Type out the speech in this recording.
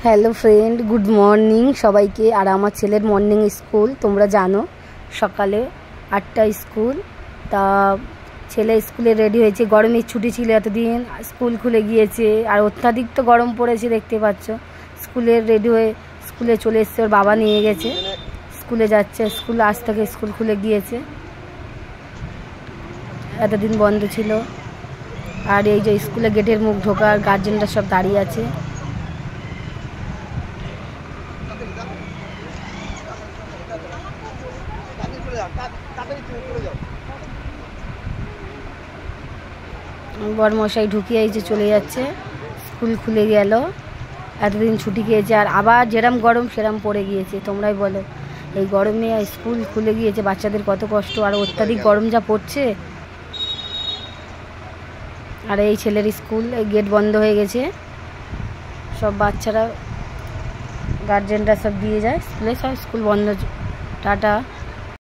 Hello friend, good morning সবাইকে। আর আমার ছেলের মর্নিং স্কুল, তোমরা জানো সকালে 8টায় স্কুল। তা ছেলে স্কুলে রেডি হয়েছে, গরমের ছুটি ছিল এতদিন, স্কুল খুলে গিয়েছে আর অত্যাধিক তো গরম পড়েছে, দেখতে পাচ্ছ। স্কুলে রেডি হয়ে স্কুলে চলে এসছে, ওর বাবা নিয়ে গেছে, স্কুলে যাচ্ছে। স্কুল আজ থেকে স্কুল খুলে গিয়েছে, এতদিন বন্ধ ছিল। আর এই যে স্কুলে গেটের মুখ ঢোকার গার্জেনরা সব দাঁড়িয়ে আছে। বড়মশাই ঢুকিয়ে এই যে চলে যাচ্ছে, স্কুল খুলে গেল, এতদিন ছুটি খেয়েছে আর আবার যেরম গরম সেরম পড়ে গিয়েছে। তোমরাই বলো, এই গরমে স্কুল খুলে গিয়েছে, বাচ্চাদের কত কষ্ট। আর অত্যাধিক গরম যা পড়ছে। আর এই ছেলের স্কুল, এই গেট বন্ধ হয়ে গেছে, সব বাচ্চারা গার্জেনরা সব দিয়ে যায় স্কুলে, সব স্কুল বন্ধ, টাটা।